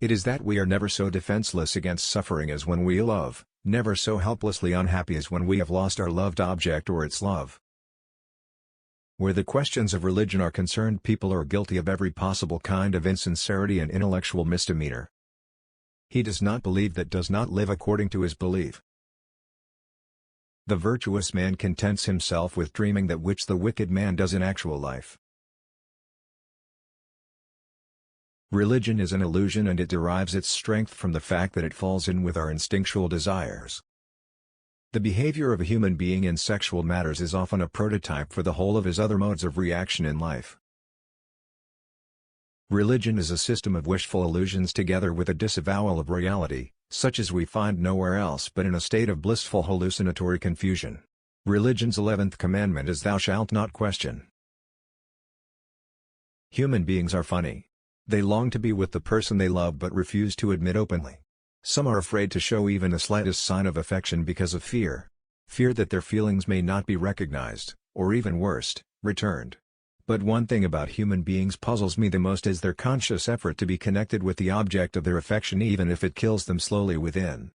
It is that we are never so defenseless against suffering as when we love, never so helplessly unhappy as when we have lost our loved object or its love. Where the questions of religion are concerned, people are guilty of every possible kind of insincerity and intellectual misdemeanor. He does not believe that does not live according to his belief. The virtuous man contents himself with dreaming that which the wicked man does in actual life. Religion is an illusion, and it derives its strength from the fact that it falls in with our instinctual desires. The behavior of a human being in sexual matters is often a prototype for the whole of his other modes of reaction in life. Religion is a system of wishful illusions together with a disavowal of reality, such as we find nowhere else but in a state of blissful hallucinatory confusion. Religion's 11th commandment is "Thou shalt not question." Human beings are funny. They long to be with the person they love but refuse to admit openly. Some are afraid to show even the slightest sign of affection because of fear. Fear that their feelings may not be recognized, or even worse, returned. But one thing about human beings puzzles me the most is their conscious effort to be connected with the object of their affection even if it kills them slowly within.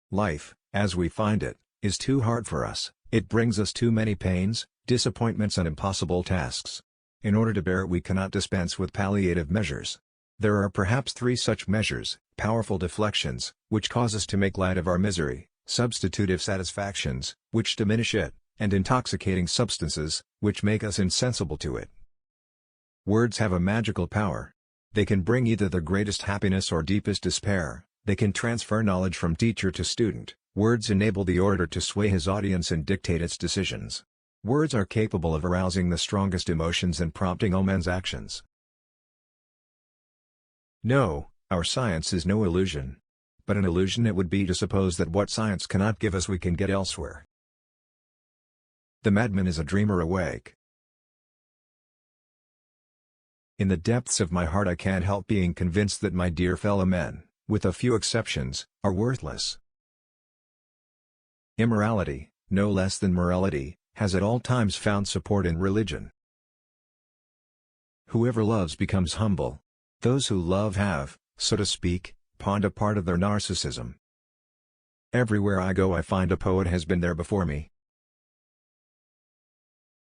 Life, as we find it, is too hard for us. It brings us too many pains, disappointments and impossible tasks. In order to bear it we cannot dispense with palliative measures. There are perhaps 3 such measures: powerful deflections, which cause us to make light of our misery; substitutive satisfactions, which diminish it; and intoxicating substances, which make us insensible to it. Words have a magical power. They can bring either the greatest happiness or deepest despair. They can transfer knowledge from teacher to student. Words enable the orator to sway his audience and dictate its decisions. Words are capable of arousing the strongest emotions and prompting all men's actions. No, our science is no illusion. But an illusion it would be to suppose that what science cannot give us we can get elsewhere. The madman is a dreamer awake. In the depths of my heart I can't help being convinced that my dear fellow men, with a few exceptions, are worthless. Immorality, no less than morality, has at all times found support in religion. Whoever loves becomes humble. Those who love have, so to speak, pawned a part of their narcissism. Everywhere I go I find a poet has been there before me.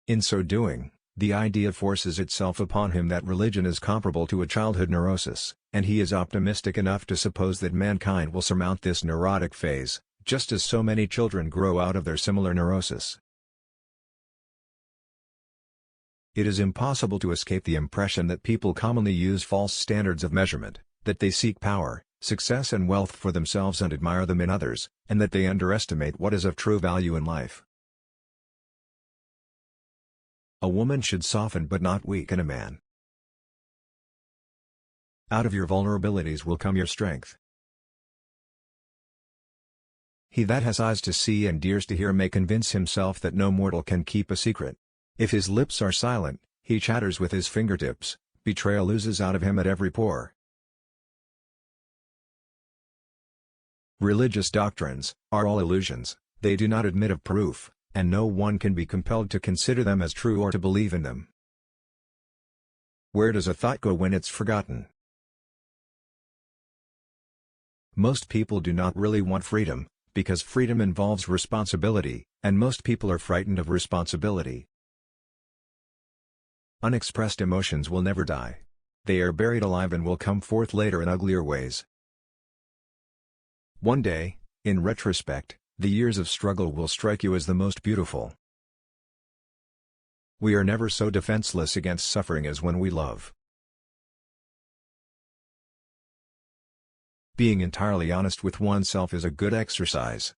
In so doing, the idea forces itself upon him that religion is comparable to a childhood neurosis, and he is optimistic enough to suppose that mankind will surmount this neurotic phase, just as so many children grow out of their similar neurosis. It is impossible to escape the impression that people commonly use false standards of measurement, that they seek power, success and wealth for themselves and admire them in others, and that they underestimate what is of true value in life. A woman should soften but not weaken a man. Out of your vulnerabilities will come your strength. He that has eyes to see and ears to hear may convince himself that no mortal can keep a secret. If his lips are silent, he chatters with his fingertips, betrayal oozes out of him at every pore. Religious doctrines are all illusions, they do not admit of proof, and no one can be compelled to consider them as true or to believe in them. Where does a thought go when it's forgotten? Most people do not really want freedom, because freedom involves responsibility, and most people are frightened of responsibility. Unexpressed emotions will never die. They are buried alive and will come forth later in uglier ways. One day, in retrospect, the years of struggle will strike you as the most beautiful. We are never so defenseless against suffering as when we love. Being entirely honest with oneself is a good exercise.